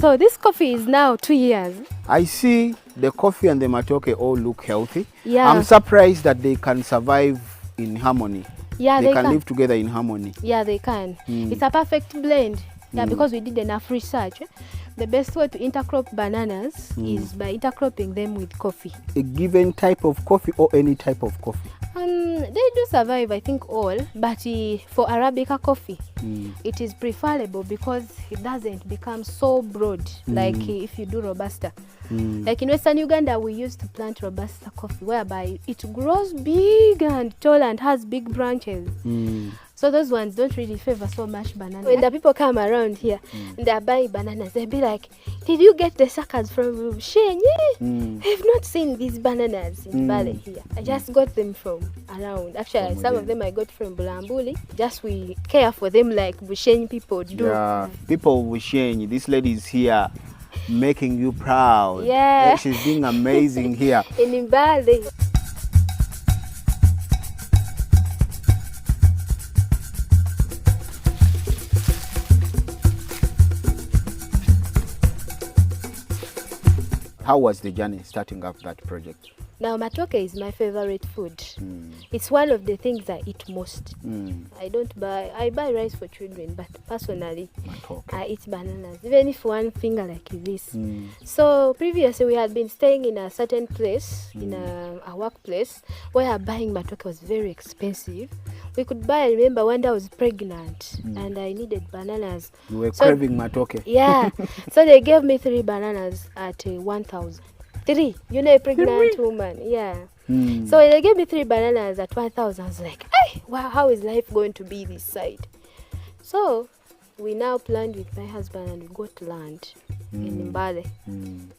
So this coffee is now 2 years. I see the coffee and the Matooke all look healthy. Yeah. I'm surprised that they can survive in harmony. Yeah, they can live together in harmony. Yeah, they can. It's a perfect blend. Yeah, because we did enough research. The best way to intercrop bananas is by intercropping them with coffee. A given type of coffee or any type of coffee? They do survive, I think, all. But for Arabica coffee, it is preferable because it doesn't become so broad like if you do Robusta. Like in Western Uganda, we used to plant Robusta coffee, whereby it grows big and tall and has big branches. So those ones don't really favor so much banana. When the people come around here and they're buying bananas, they'll be like, did you get the suckers from Shane? I've not seen these bananas in Mbale here. I just got them from around. Actually, some of them I got from Bulambuli. Just we care for them like Bushenyi people do. Yeah, people Bushenyi. This lady is here making you proud. Yeah. She's doing amazing here. In Mbale. How was the journey starting up that project? Now, Matooke is my favorite food. It's one of the things I eat most. I buy rice for children, but personally, I eat bananas, even if one finger like this. So previously we had been staying in a certain place, in a workplace, where buying Matooke was very expensive. We could buy, I remember one day I was pregnant and I needed bananas. You were craving Matooke? Yeah. So they gave me 3 bananas at 1,000. 3, you know, a pregnant woman. Yeah. So when they gave me 3 bananas at 1,000, I was like, hey, wow, how is life going to be this side? So we now planned with my husband and we got land in Mbale.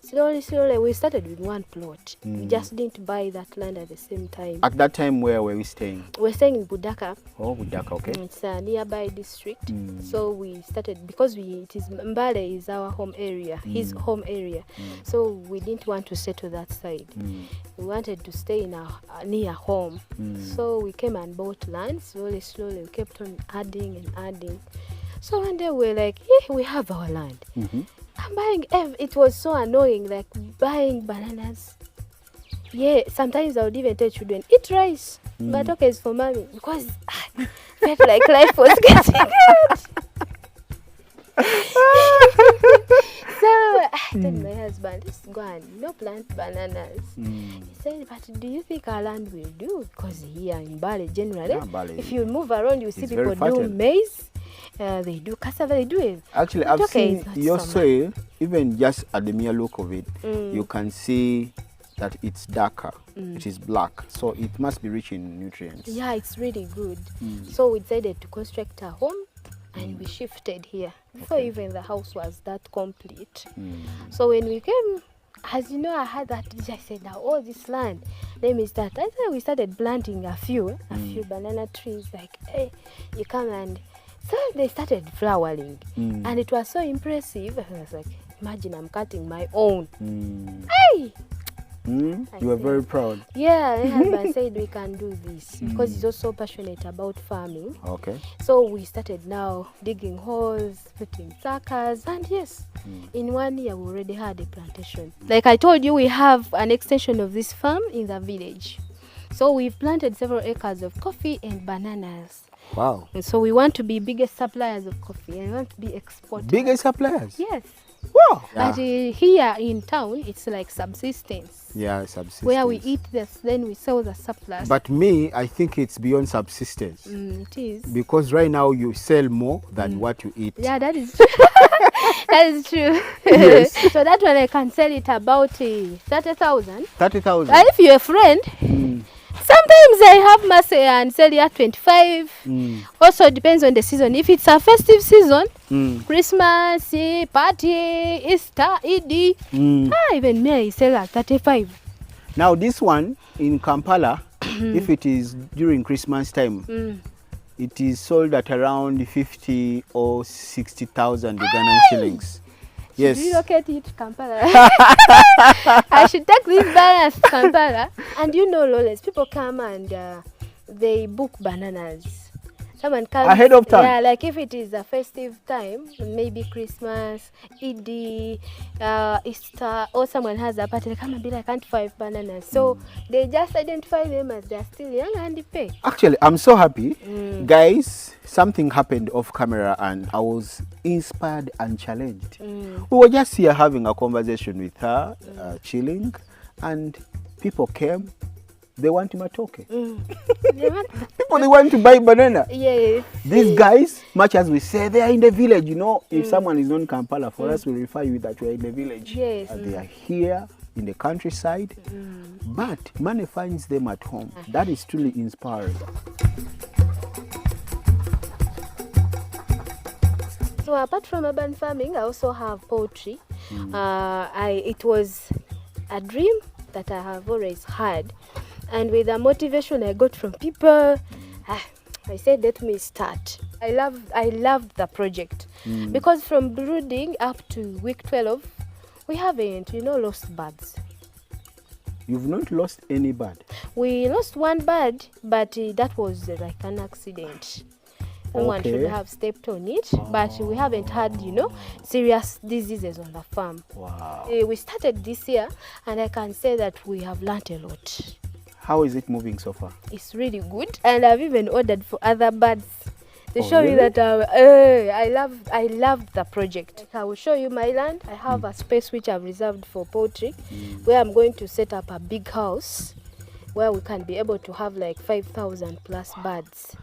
Slowly, we started with 1 plot. We just didn't buy that land at the same time. At that time, where were we staying? We're staying in Budaka. Oh, Budaka, okay. It's a nearby district. So we started, because Mbale is our home area, his home area. So we didn't want to settle that side. We wanted to stay in near home. So we came and bought land. Slowly, we kept on adding and adding. So one day we're like, yeah, we have our land. I'm buying, it was so annoying, like buying bananas. Yeah, sometimes I would even tell children, eat rice. But okay, it's for mommy, because I felt like life was getting hard. So I told my husband, let's go and plant bananas. He said, but do you think our land will do? Because here in Mbale generally, if you move around, you see people do maize. They do cassava, they do it. Actually, I've seen your soil, even just at the mere look of it, you can see that it's darker, it is black, so it must be rich in nutrients. Yeah, it's really good. So we decided to construct a home and we shifted here. So even the house was that complete. So when we came, as you know, I had that, I said, now all this land, let me start. I thought we started planting a few banana trees, like, hey, you come and... So they started flowering, and it was so impressive. I was like, imagine I'm cutting my own. Hey! You were very proud. Yeah, my husband said we can do this because he's also passionate about farming. Okay. So we started now digging holes, putting suckers, and yes, in 1 year we already had a plantation. Like I told you, we have an extension of this farm in the village. So we've planted several acres of coffee and bananas. Wow. And so we want to be biggest suppliers of coffee and we want to be exporters. Biggest suppliers? Yes. Wow. But here in town, it's like subsistence. Yeah, subsistence. Where we eat this, then we sell the surplus. But me, I think it's beyond subsistence. It is. Because right now you sell more than what you eat. Yeah, that is true. That is true. Yes. So that one I can sell it about 30,000. 30,000. If you're a friend, sometimes I have mercy and sell you at 25. Also depends on the season. If it's a festive season, Christmas, party, Easter, Eid, even me I sell at 35. Now this one in Kampala, if it is during Christmas time, it is sold at around 50 or 60,000 Ugandan shillings. Yes. Should relocate it to Kampala. I should take this bananas to Kampala. And you know, Lawless, people come and they book bananas. Someone comes ahead of time. Yeah, like if it is a festive time, maybe Christmas, Eid, Easter, or someone has a party, they come and be like, I want 5 bananas. So they just identify them as they're still young and they pay. Actually, I'm so happy. Guys, something happened off camera and I was inspired and challenged. We were just here having a conversation with her, chilling, and people came. They want Matooke. People, they want to buy banana. Yes. These guys, much as we say, they are in the village. You know, if someone is not in Kampala, for us, we refer you that we are in the village. Yes. And they are here in the countryside, but money finds them at home. That is truly inspiring. So apart from urban farming, I also have poultry. It was a dream that I have always had. And with the motivation I got from people, I said, let me start. I loved the project because from brooding up to week 12, we haven't, lost birds. You've not lost any bird? We lost one bird, but that was like an accident. Someone should have stepped on it, but we haven't had, serious diseases on the farm. Wow. We started this year, and I can say that we have learnt a lot. How is it moving so far? It's really good, and I've even ordered for other birds to show really? you that I loved the project. I will show you my land. I have a space which I've reserved for poultry, where I'm going to set up a big house where we can be able to have like 5,000 plus birds.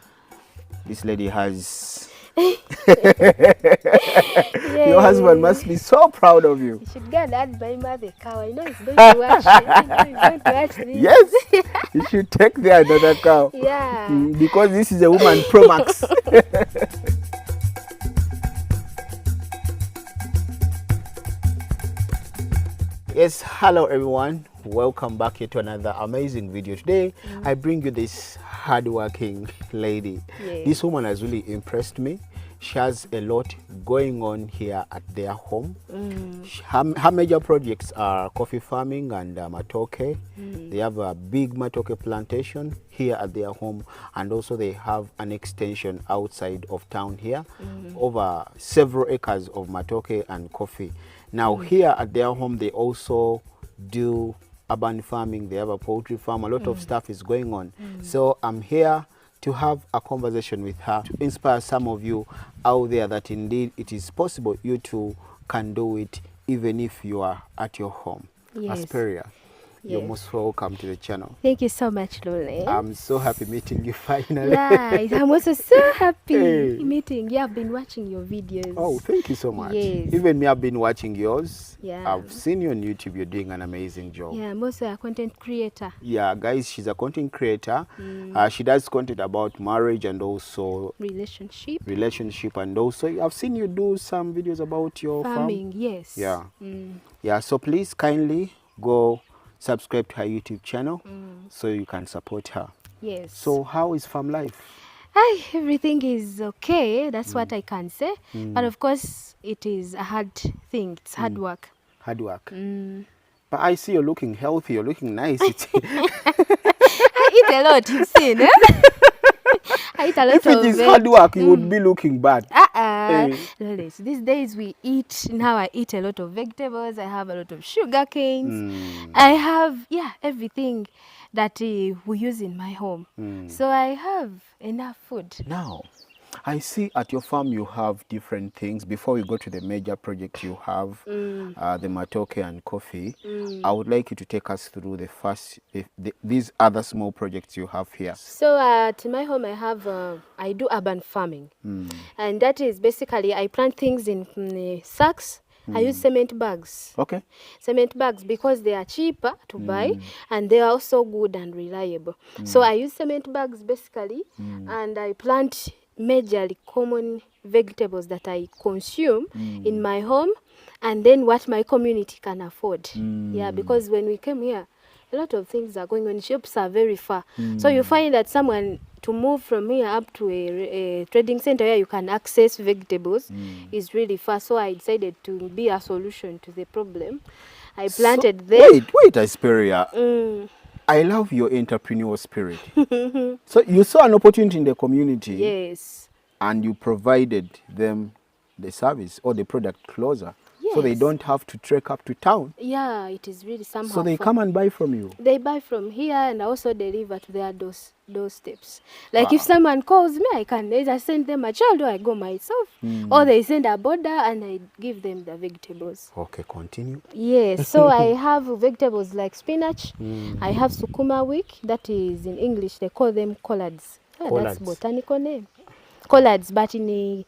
This lady has... Your husband must be so proud of you. You should go and add my mother cow. I know he's going to watch. He's going to watch this. Yes, you should take there another cow. Yeah. Because this is a woman Pro Max. Yes, hello everyone. Welcome back here to another amazing video. Today, I bring you this hardworking lady. Yes. This woman has really impressed me. She has a lot going on here at their home. Her major projects are coffee farming and Matooke. They have a big Matooke plantation here at their home, and also they have an extension outside of town here, over several acres of Matooke and coffee. Now here at their home, they also do urban farming. They have a poultry farm. A lot of stuff is going on. So I'm here to have a conversation with her to inspire some of you out there that indeed it is possible you too can do it even if you are at your home. Yes. Asperia, you're Yes. most welcome to the channel. Thank you so much, Lule. I'm so happy meeting you finally. Yeah, I'm also so happy Hey. meeting you. I've been watching your videos. Oh, thank you so much. Yes. Even me, I've been watching yours. Yeah. I've seen you on YouTube. You're doing an amazing job. Yeah, I'm also a content creator. Yeah, guys, she's a content creator. She does content about marriage and also relationship, and also I've seen you do some videos about your Farming, farm. yes. Yeah. Yeah, so please kindly go subscribe to her YouTube channel so you can support her. Yes. So how is farm life? Hi, everything is okay. That's what I can say. But of course, it is a hard thing. It's hard work. Hard work. But I see you're looking healthy. You're looking nice. I eat a lot, you've seen, eh? I eat a lot If it is hard work, you would be looking bad. These days we eat, now I eat a lot of vegetables. I have a lot of sugar canes. I have, everything that we use in my home. So I have enough food. Now, I see at your farm you have different things. Before we go to the major project you have, the Matooke and coffee, I would like you to take us through the first, these other small projects you have here. So at my home I have, I do urban farming. And that is basically, I plant things in sacks. I use cement bags. Okay. Cement bags because they are cheaper to buy and they are also good and reliable. So I use cement bags basically and I plant majorly common vegetables that I consume in my home and then what my community can afford. Yeah, because when we came here, a lot of things are going on. Shops are very far. So you find that someone to move from here up to a trading center where you can access vegetables is really far. So I decided to be a solution to the problem. I planted there. Wait, Asperia. I love your entrepreneurial spirit. So you saw an opportunity in the community. Yes. And you provided them the service or the product closer. Yes. So they don't have to trek up to town. Yeah, it is really somehow. So they come and buy from you. They buy from here and also deliver to their doorsteps. Like if someone calls me, I can either send them a child or I go myself. Or they send a border and I give them the vegetables. Okay, continue. Yes, so I have vegetables like spinach. I have sukuma wiki, that is in English, they call them collards. That's botanical name. Collards, but in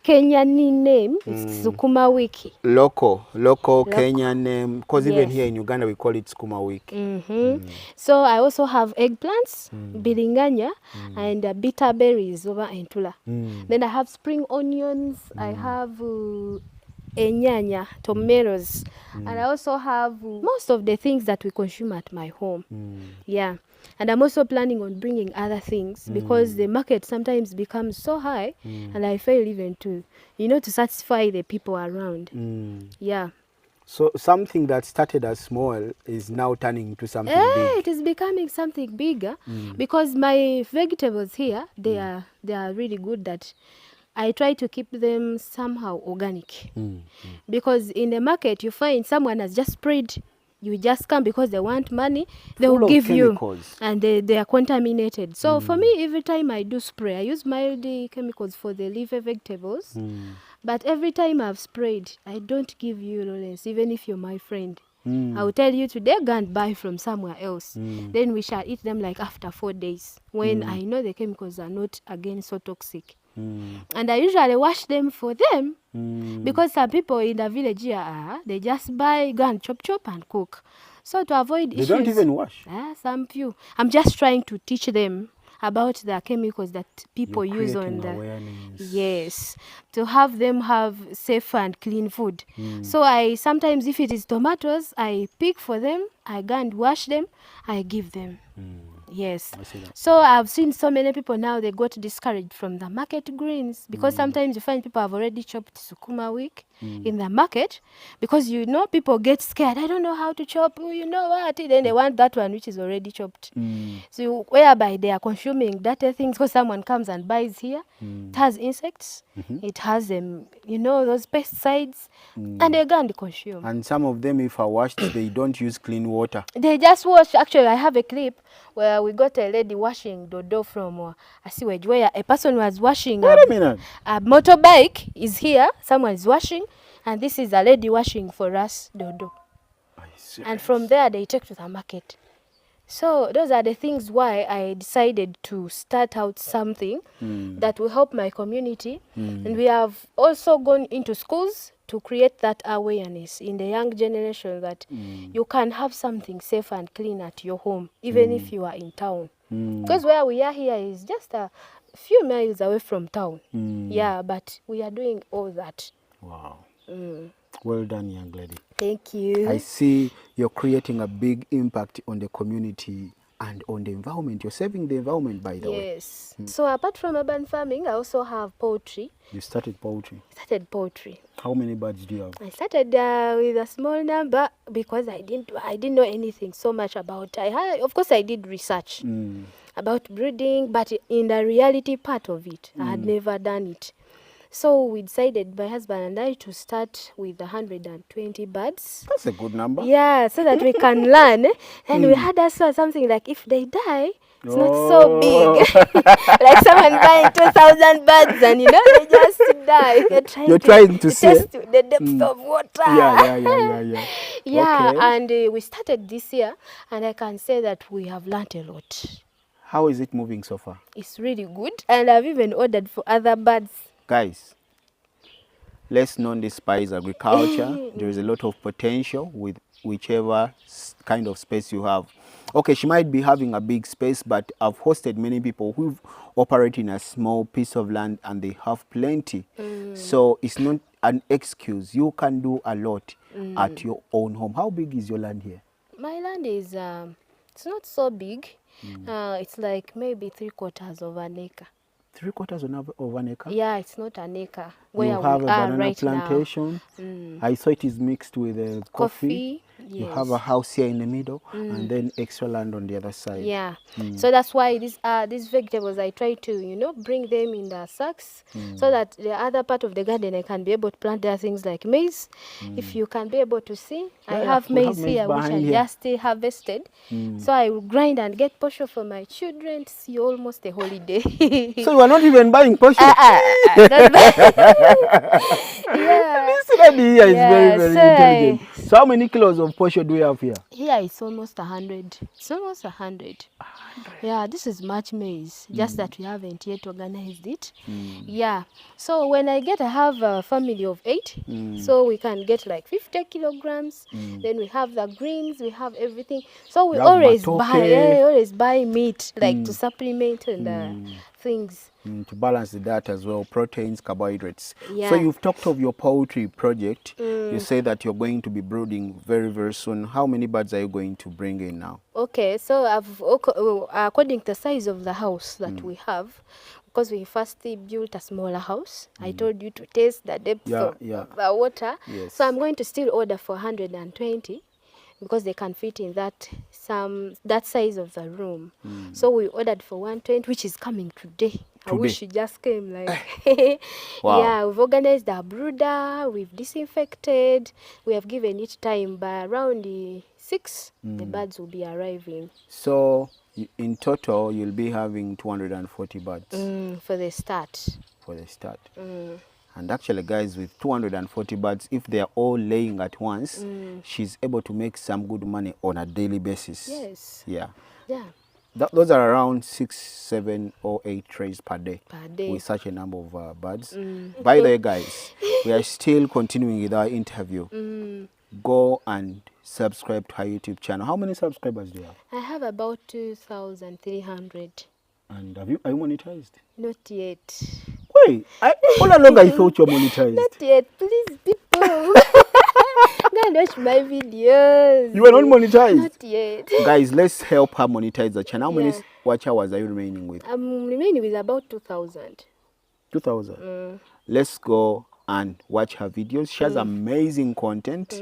Kenyan name, it's sukuma wiki. Local Kenyan name, because even here in Uganda we call it sukuma wiki. So I also have eggplants, biringanya, and bitter berries over Entula. Then I have spring onions, I have enyanya, tomatoes, and I also have most of the things that we consume at my home. Yeah. And I'm also planning on bringing other things because the market sometimes becomes so high and I fail even to, to satisfy the people around. Yeah. So something that started as small is now turning into something big. It is becoming something bigger because my vegetables here, they are really good that I try to keep them somehow organic. Because in the market you find someone has just sprayed. You just come because they want money, they will give you, and they are contaminated. So for me, every time I do spray, I use mild chemicals for the leafy vegetables. But every time I've sprayed, I don't give you Lawrence, even if you're my friend. I will tell you today, go and buy from somewhere else. Then we shall eat them like after 4 days, when I know the chemicals are not again so toxic. And I usually wash them for them because some people in the village here, they just buy, go and chop and cook. So to avoid issues. They don't even wash? Some few. I'm just trying to teach them about the chemicals that people use on the awareness. Yes, to have them have safe and clean food. So I sometimes, if it is tomatoes, I pick for them, I go and wash them, I give them. Yes. So I've seen so many people now, they got discouraged from the market greens because sometimes you find people have already chopped sukuma wiki in the market because people get scared. I don't know how to chop, you know what? Then they want that one which is already chopped. So whereby they are consuming dirty things because someone comes and buys here. It has insects. It has those pesticides, and they go and consume. And some of them, if are washed, they don't use clean water. They just wash. Actually, I have a clip where we got a lady washing dodo from a sewage, where a person was washing. Wait a minute. A motorbike is here. Someone is washing, and this is a lady washing for us dodo. And from there, they take to the market. So those are the things why I decided to start out something that will help my community. And we have also gone into schools to create that awareness in the young generation that you can have something safe and clean at your home, even if you are in town. Because where we are here is just a few miles away from town. Yeah, but we are doing all that. Wow. Well done, young lady. Thank you. I see you're creating a big impact on the community and on the environment. You're saving the environment, by the way. Yes. So apart from urban farming, I also have poultry. You started poultry? Started poultry. How many birds do you have? I started with a small number because I didn't know anything so much about. Of course, I did research about breeding, but in the reality part of it, I had never done it. So we decided, my husband and I, to start with 120 birds. That's a good number. Yeah, so that we can learn. And we had also something like, if they die, it's not so big. Like someone buying 2,000 birds and, they just die. You're trying to test the depth of water. Yeah. Yeah, okay. And we started this year, and I can say that we have learned a lot. How is it moving so far? It's really good. And I've even ordered for other birds. Guys, let's not despise agriculture. There is a lot of potential with whichever kind of space you have. Okay, she might be having a big space, but I've hosted many people who operate in a small piece of land and they have plenty. So it's not an excuse. You can do a lot at your own home. How big is your land here? My land is, it's not so big. It's like maybe 3/4 of an acre. 3/4 of an acre? Yeah, it's not an acre where You we have a are banana right plantation. now. I saw it is mixed with coffee. You have a Yes. house here in the middle, and then extra land on the other side. Yeah, so that's why these vegetables I try to, you know, bring them in the sacks so that the other part of the garden I can be able to plant there things like maize. If you can be able to see, I Yeah, have we have maize maize here which I behind here. just harvested. So I will grind and get portion for my children to see almost a holiday. So you are not even buying portion? Not bad. Yeah. This lady here is very, Yeah, very so intelligent. So how many kilos of portion do we have here? Here it's almost 100. It's almost 100. Yeah, this is much maize, just that we haven't yet organized it. Yeah, so when I have a family of 8, so we can get like 50 kilograms. Then we have the greens, we have everything. So we You have always Matooke. buy meat, like to supplement and things. To balance the diet as well, proteins, carbohydrates. Yeah. So you've talked of your poultry project. You say that you're going to be brooding very, very soon. How many birds are you going to bring in now? Okay, so according to the size of the house that we have, because we firstly built a smaller house, I told you to test the depth of the water. Yes. So I'm going to still order for 120 because they can fit in that size of the room. So we ordered for 120, which is coming today. I wish it just came like. Wow. Yeah, we've organized our brooder, we've disinfected, we have given it time. By around 6, the birds will be arriving. So in total, you'll be having 240 birds. For the start. For the start. And actually, guys, with 240 birds, if they are all laying at once, she's able to make some good money on a daily basis. Yes. Yeah. Yeah. Those are around 6, 7, or 8 trays per day. Per day. With such a number of birds. By the way, guys, we are still continuing with our interview. Go and subscribe to our YouTube channel. How many subscribers do you have? I have about 2,300. And are you monetized? Not yet. Wait, all along I thought you're monetized. Not yet, please, people. Go and watch my videos. You are not monetized? Not yet. Guys, let's help her monetize the channel. How many watch hours are you remaining with? I'm remaining with about 2,000. 2,000. Let's go and watch her videos. She has amazing content.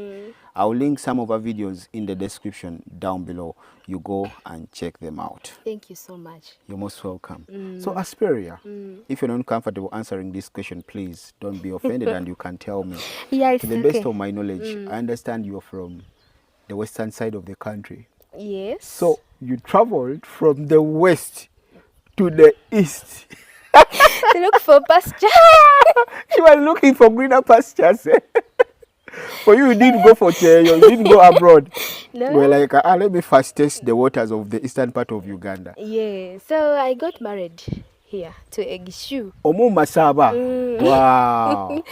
I'll link some of her videos in the description down below. You go and check them out. Thank you so much. You're most welcome. So Asperia, if you're not comfortable answering this question, please don't be offended and you can tell me. Yeah, To the best of my knowledge, I understand you're from the western side of the country. Yes. So you traveled from the west to the east. To look for pasture. You were looking for greener pastures. For you didn't go for you didn't go abroad. No. We're like, let me first test the waters of the eastern part of Uganda. Yeah, so I got married here to Egishu. Omu Masaba. Wow.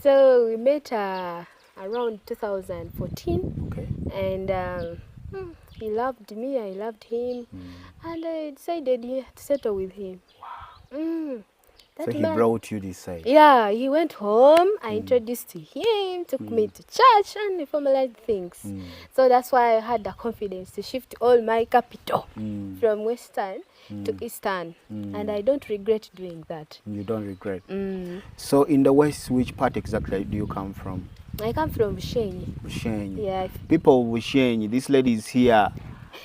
So we met around 2014. Okay. And he loved me, I loved him. And I decided to settle with him. Wow. So he brought you this side. Yeah, he went home, I introduced to him, took me to church, and we formalized things. So that's why I had the confidence to shift all my capital from Western to Eastern. And I don't regret doing that. You don't regret. So in the west, which part exactly do you come from? I come from Bushenyi. Bushenyi. Yeah. People of Bushenyi, this lady is here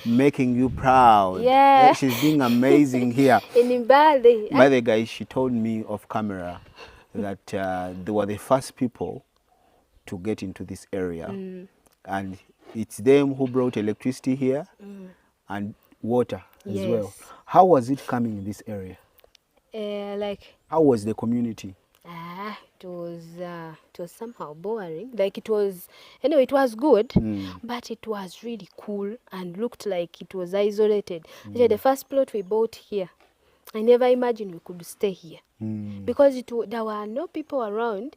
making you proud. Yeah. She's doing amazing here. In Mbale. By the guy, she told me off camera that they were the first people to get into this area. And it's them who brought electricity here and water as well. How was it coming in this area? How was the community? It was somehow boring. Like it was good, but it was really cool and looked like it was isolated. Actually, the first plot we bought here, I never imagined we could stay here because there were no people around.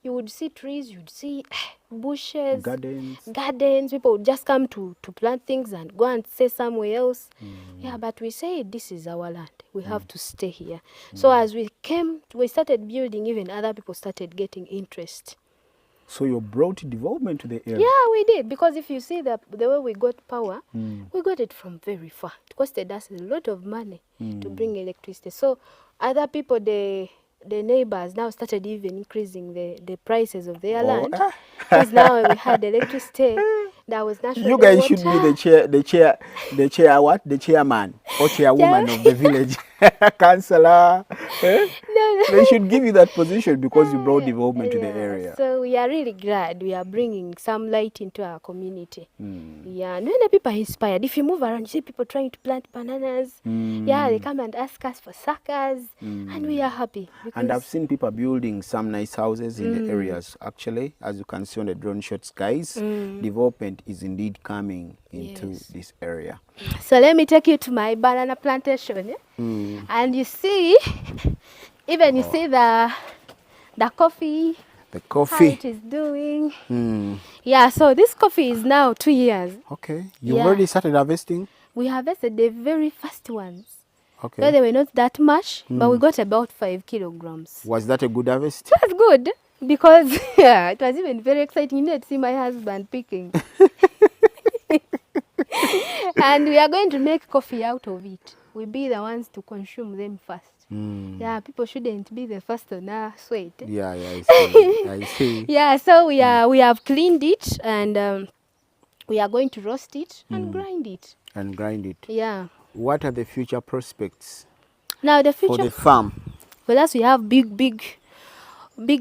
You would see trees, you'd see bushes, gardens. People would just come to plant things and go and stay somewhere else. Yeah, but we said this is our land. We have to stay here. So as we started building, even other people started getting interest. So you brought development to the area? Yeah, we did. Because if you see the way we got power, we got it from very far. It costed us a lot of money to bring electricity. So other people, the neighbors now started even increasing the prices of their land. Because now we had electricity, there was natural You guys water. should be the chairman or chairwoman of the village, councillor. No. They should give you that position because you brought development to the area. So we are really glad we are bringing some light into our community. Yeah, and when the people are inspired, if you move around, you see people trying to plant bananas. Yeah, they come and ask us for suckers, and we are happy. And I've seen people building some nice houses in the areas. Actually, as you can see on the drone shots, guys, development is indeed coming into this area. So let me take you to my banana plantation, and you see, even you see the coffee. The coffee. How it is doing. Yeah, so this coffee is now 2 years. Okay. You already started harvesting? We harvested the very first ones. Okay. So they were not that much, but we got about 5 kilograms. Was that a good harvest? It was good because it was even very exciting. You need to see my husband picking. And we are going to make coffee out of it. We'll be the ones to consume them first. Yeah, people shouldn't be the first on our sweat. Yeah, I see. I see. Yeah, so we have cleaned it, and we are going to roast it and grind it. And grind it. Yeah. What are the future prospects? Now the future for the farm? For us, we have big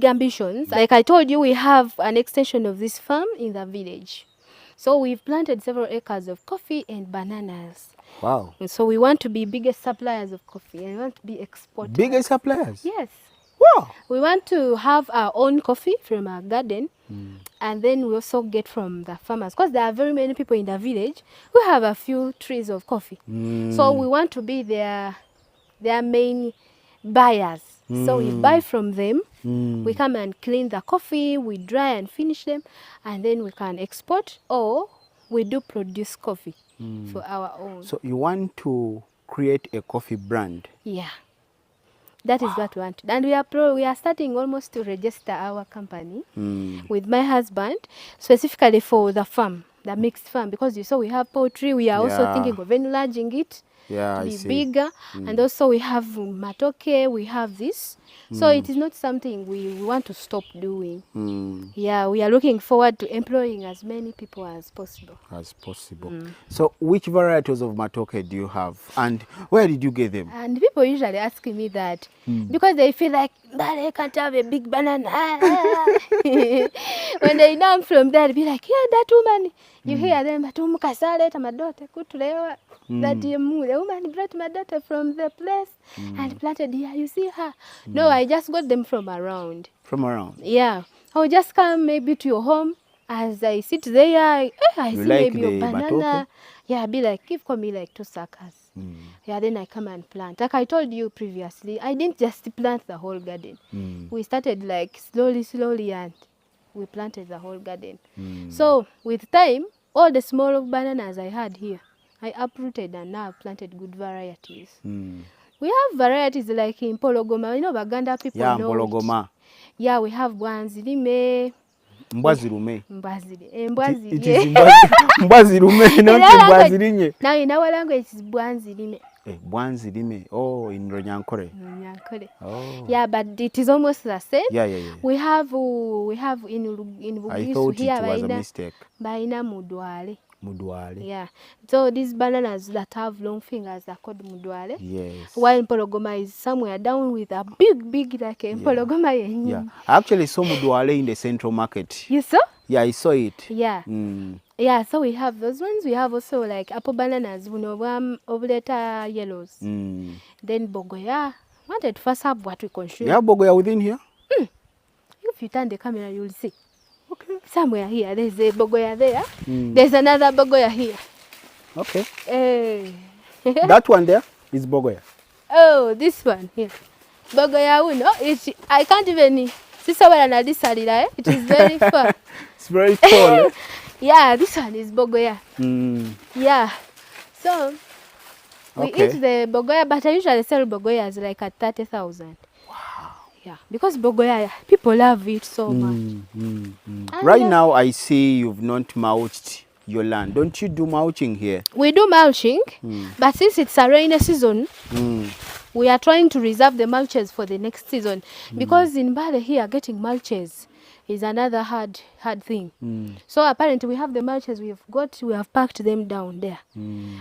ambitions. Like I told you, we have an extension of this farm in the village. So we've planted several acres of coffee and bananas. Wow. And so we want to be biggest suppliers of coffee, and we want to be exporters. Biggest suppliers? Yes. Wow. We want to have our own coffee from our garden, and then we also get from the farmers, because there are very many people in the village who have a few trees of coffee. So we want to be their main buyers. So we buy from them, we come and clean the coffee, we dry and finish them, and then we can export, or we do produce coffee for our own. So you want to create a coffee brand? Yeah. That is what we want. And we are starting almost to register our company with my husband, specifically for the farm, the mixed farm, because you saw we have poultry. We are also thinking of enlarging it to be bigger. And also we have Matooke, we have this. So it is not something we want to stop doing. Yeah, we are looking forward to employing as many people as possible. So which varieties of Matooke do you have, and where did you get them? And people usually ask me that because they feel like, Mbale can't have a big banana. When they know I'm from there, they'll be like, yeah, that woman. You hear them, that the woman brought my daughter from the place and planted here. You see her? No, I just got them from around. From around? Yeah. I'll just come maybe to your home. As I sit there, I see like maybe a banana. Matooke? Yeah, be like, give me like 2 suckers. Yeah, then I come and plant. Like I told you previously, I didn't just plant the whole garden. We started like slowly, and we planted the whole garden. So with time, all the small bananas I had here, I uprooted, and now I've planted good varieties. We have varieties like in Pologoma. You know, Baganda people know Pologoma. Yeah, we have Bwanzirime. Mbwazirume. Mbwazirime. It is Mbwazirume, not Mbwazirinye. Now in our language it's Bwanzirime. Bwanzirime. Oh, in Ronyankore. Oh. Yeah, but it is almost the same. Yeah. We have in Bugisu I thought here it was a mistake. Baina Mudwale. Mudwale. Yeah. So these bananas that have long fingers are called Mudwale. Yes. While Pologoma is somewhere down with a big like a Pologoma. Yeah. I actually saw Mudwale in the central market. You saw? Yeah, I saw it. Yeah. Yeah, so we have those ones. We have also like apple bananas, ovuleta yellows. Then Bogoya. Wanted to first have what we consume. You have Bogoya within here? If you turn the camera, you'll see. Okay. Somewhere here, there's a Bogoya there. There's another Bogoya here. Okay. That one there is Bogoya. Oh, this one here. Bogoya uno. I can't even see someone at this area. It is very far. It's very tall. Yeah, this one is Bogoya. Yeah. So we eat the Bogoya, but I usually sell Bogoyas like at 30,000. Yeah, because Bogoya, people love it so much. Right now, I see you've not mulched your land. Don't you do mulching here? We do mulching, but since it's a rainy season, we are trying to reserve the mulches for the next season, because in Mbale here getting mulches is another hard thing. So apparently we have the mulches we have packed them down there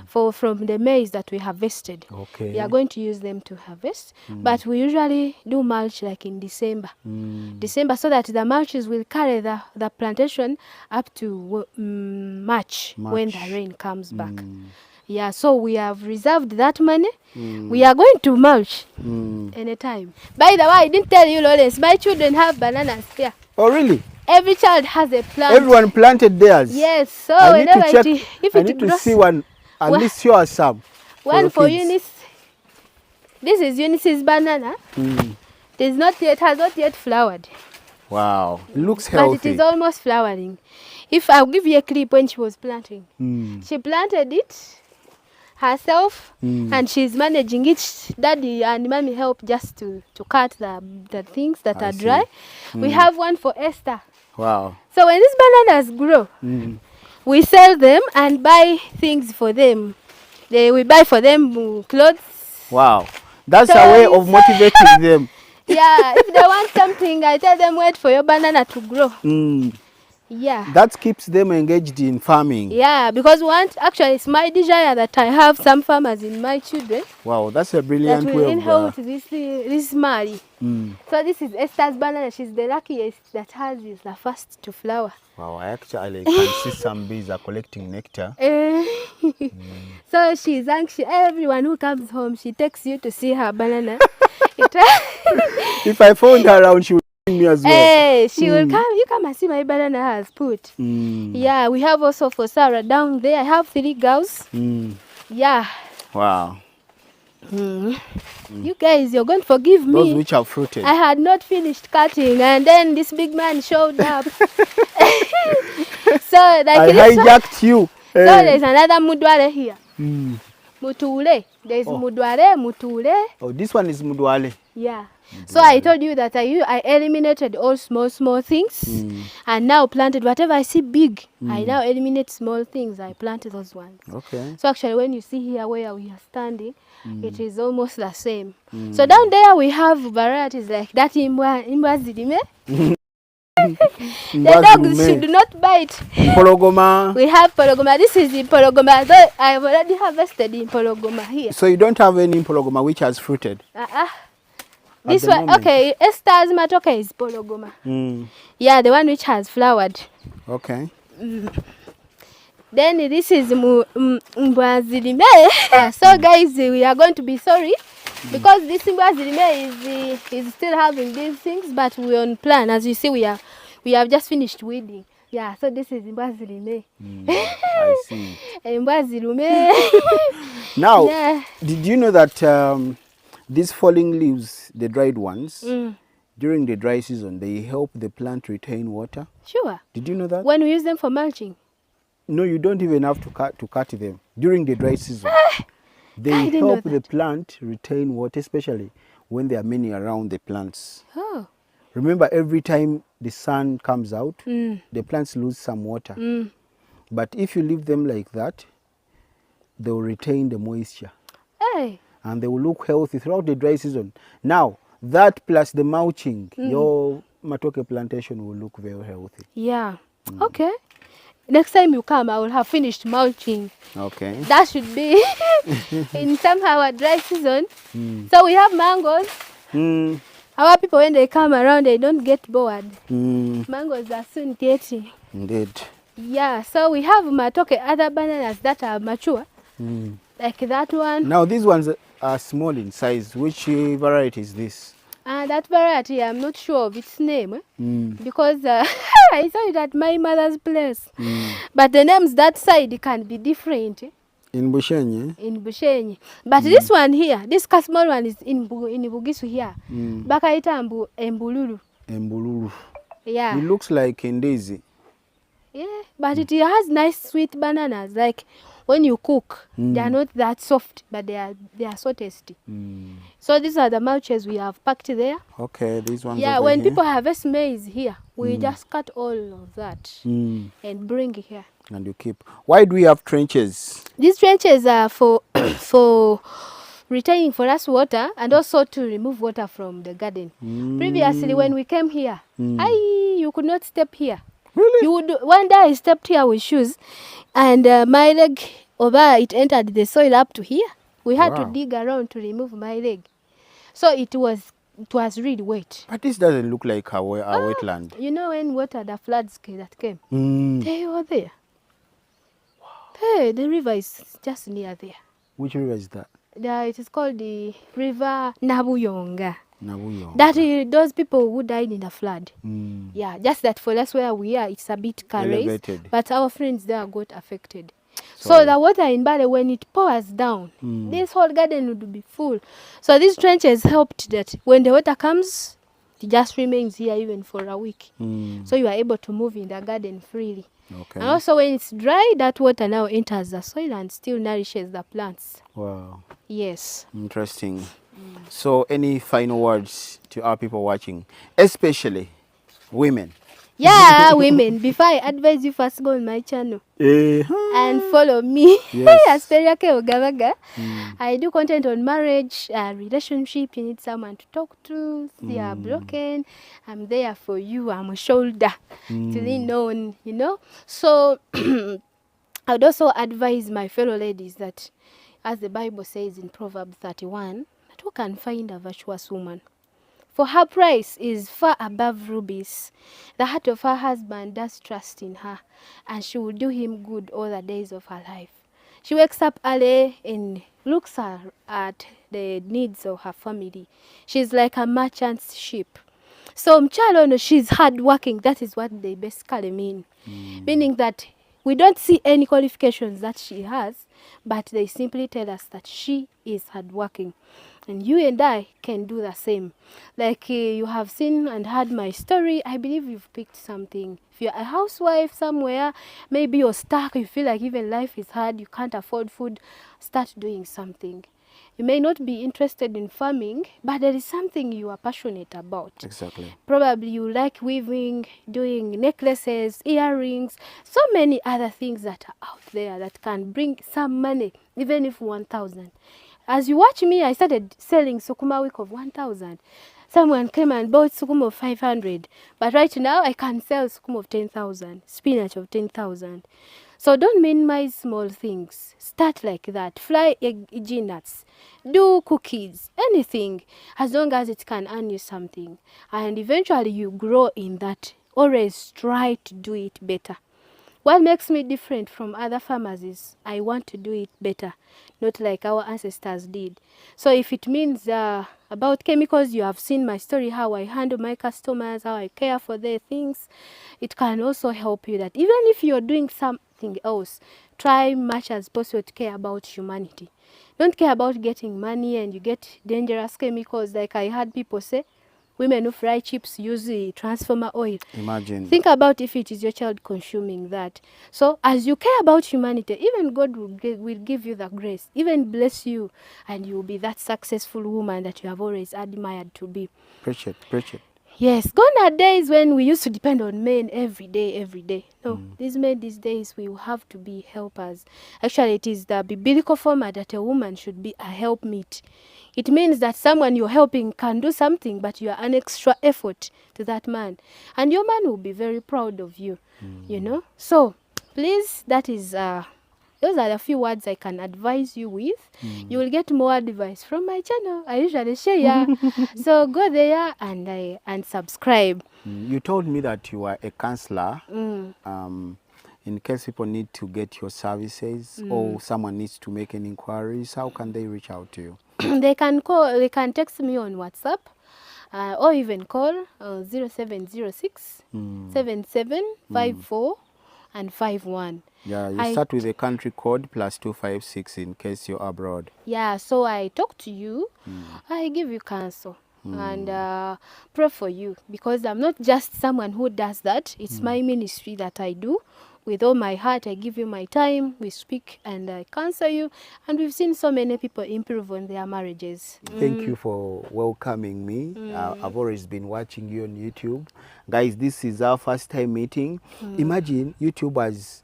from the maize that we harvested. Okay. We are going to use them to harvest, but we usually do mulch like in December, so that the mulches will carry the plantation up to March when the rain comes back. Yeah, so we have reserved that money. We are going to mulch anytime. By the way, I didn't tell you, Lawrence, my children have bananas here. Oh, really? Every child has a plant. Everyone planted theirs? Yes, so I need whenever to check. if I it need grows, to see one, at least show us some. one for kids. Eunice. This is Eunice's banana. It has not yet flowered. Wow, it looks healthy. But it is almost flowering. If I'll give you a clip when she was planting. She planted it herself, and she's managing it. Daddy and mommy help just to cut the things that are dry. We have one for Esther. Wow. So when these bananas grow, we sell them and buy things for them. We buy for them clothes. Wow, that's So a way of motivating them. Yeah, if they want something, I tell them wait for your banana to grow. Yeah. That keeps them engaged in farming. Yeah, because actually it's my desire that I have some farmers in my children. Wow, that's a brilliant that will way inherit of... this Mali. So this is Esther's banana. She's the luckiest that is the first to flower. Wow, I actually can see some bees are collecting nectar. So she's anxious. Everyone who comes home, she takes you to see her banana. If I found her around, she would bring me as well. Hey, she will come. You come and see my banana has put. Yeah, we have also for Sarah down there. I have 3 girls. Yeah. Wow. You guys, you're going to forgive me. Those which are fruited. I had not finished cutting, and then this big man showed up. So like I hijacked you. So there's another mudwale here. Mutule. There's mudwale, mutule. Oh, this one is mudwale. Yeah. So I told you that I eliminated all small things, and now planted whatever I see big. I now eliminate small things. I planted those ones. Okay. So actually, when you see here where we are standing, it is almost the same. So down there we have varieties like that imbwazilime. The dogs should not bite. Pologoma. We have pologoma. This is the pologoma. I have already harvested in pologoma here. So you don't have any pologoma which has fruited? This one, moment. Okay, Esther's Matooke is pologoma. Yeah, the one which has flowered. Okay. Then this is Mbwazilime. So guys, we are going to be sorry because this Mbwazilime is still having these things, but we're on plan. As you see, we have just finished weeding. Yeah, so this is Mbwazilime. I see. Mbwazilime. Now, did you know that these falling leaves, the dried ones, during the dry season, they help the plant retain water? Sure. Did you know that? When we use them for mulching? No, you don't even have to cut them. During the dry season, they help the plant retain water, especially when there are many around the plants. Oh. Remember, every time the sun comes out, the plants lose some water. But if you leave them like that, they will retain the moisture. Hey. And they will look healthy throughout the dry season. Now, that plus the mulching, your Matooke plantation will look very healthy. Yeah. Okay. Next time you come, I will have finished mulching. Okay. That should be in somehow a dry season. So we have mangoes. Our people, when they come around, they don't get bored. Mangoes are soon getting. Indeed. Yeah, so we have Matooke, other bananas that are mature. Like that one. Now these ones are small in size. Which variety is this? That variety, I'm not sure of its name. Because I saw it at my mother's place. But the names that side can be different. In Bushenye? In Bushenye. But this one here, this small one is in Bugisu here. Bakaita Embululu. Embululu. Yeah. It looks like Ndezi. Yeah, but it has nice sweet bananas. Like when you cook, they are not that soft, but they are so tasty. So these are the mulches we have packed there. Okay, these ones. Yeah, when people harvest maize here, we just cut all of that and bring it here. And you keep. Why do we have trenches? These trenches are for retaining for us water and also to remove water from the garden. Previously, when we came here, you could not step here. Really? You would, one day I stepped here with shoes, and my leg over it entered the soil up to here. We had to Wow. dig around to remove my leg. So it was really wet. But this doesn't look like a wetland. You know when the floods that came, Mm. they were there. Hey, the river is just near there. Which river is that? It is called the river Nabuyonga. Nabuyonga. That those people who died in the flood. Mm. Yeah, just that for us where we are, it's a bit raised, Elevated. but our friends there got affected. Sorry. So the water in Mbale, when it pours down, this whole garden would be full. So these trenches helped that when the water comes, it just remains here even for a week. So you are able to move in the garden freely. Okay. And also when it's dry, that water now enters the soil and still nourishes the plants. Wow. Yes. Interesting. So any final words to our people watching, especially women? Yeah, women, before I advise you, first go on my channel and follow me. Yes. Asperiyake Ogavaga. I do content on marriage, relationship. You need someone to talk to. If you are broken, I'm there for you. I'm a shoulder to lean on, you know. So I would also advise my fellow ladies that, as the Bible says in Proverbs 31, that who can find a virtuous woman? For her price is far above rubies. The heart of her husband does trust in her, and she will do him good all the days of her life. She wakes up early and looks at the needs of her family. She's like a merchant's ship. So mchalo, no, she's hardworking. That is what they basically mean. Meaning that we don't see any qualifications that she has, but they simply tell us that she is hardworking. And you and I can do the same. Like you have seen and heard my story, I believe you've picked something. If you're a housewife somewhere, maybe you're stuck, you feel like even life is hard, you can't afford food, start doing something. You may not be interested in farming, but there is something you are passionate about. Exactly. Probably you like weaving, doing necklaces, earrings, so many other things that are out there that can bring some money, even if 1,000. As you watch me, I started selling sukuma wiki of 1,000. Someone came and bought sukuma of 500. But right now, I can sell sukuma of 10,000, spinach of 10,000. So don't minimize small things. Start like that. Fry egg nuts. Do cookies. Anything. As long as it can earn you something. And eventually you grow in that. Always try to do it better. What makes me different from other farmers is I want to do it better, not like our ancestors did. So if it means about chemicals, you have seen my story, how I handle my customers, how I care for their things. It can also help you that even if you're doing something else, try much as possible to care about humanity. Don't care about getting money and you get dangerous chemicals like I had people say. Women who fry chips use the transformer oil. Imagine. Think about if it is your child consuming that. So as you care about humanity, even God will give you the grace, even bless you, and you will be that successful woman that you have always admired to be. Preach it, preach it. Yes, gone are days when we used to depend on men every day. No, these men these days, we will have to be helpers. Actually, it is the biblical format that a woman should be a helpmeet. It means that someone you're helping can do something, but you are an extra effort to that man. And your man will be very proud of you, you know. So, please, that is... those are the few words I can advise you with. You will get more advice from my channel. I usually share. So go there and subscribe. You told me that you are a counselor. In case people need to get your services or someone needs to make any inquiries, how can they reach out to you? They can call. They can text me on WhatsApp, or even call 0706 7754 and 51. Yeah, you start with a country code +256 in case you're abroad. Yeah, so I talk to you, I give you counsel and pray for you, because I'm not just someone who does that. It's my ministry that I do. With all my heart, I give you my time, we speak and I counsel you, and we've seen so many people improve on their marriages. Thank you for welcoming me. I've always been watching you on YouTube. Guys, this is our first time meeting. Imagine YouTube has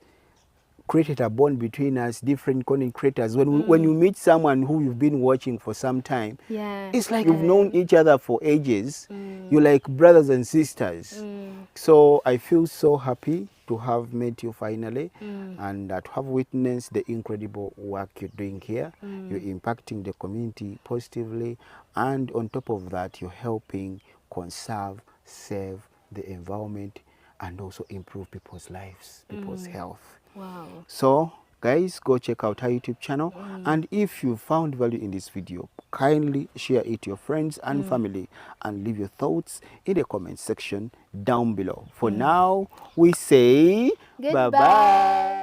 created a bond between us, different content creators. When you meet someone who you've been watching for some time, Yeah. it's like you've known each other for ages. You're like brothers and sisters. So I feel so happy to have met you finally and to have witnessed the incredible work you're doing here. You're impacting the community positively, and on top of that, you're helping conserve, save the environment, and also improve people's lives, people's health. Wow. So guys, go check out our YouTube channel, and if you found value in this video, kindly share it to your friends and family, and leave your thoughts in the comment section down below. For now, we say Goodbye. bye-bye.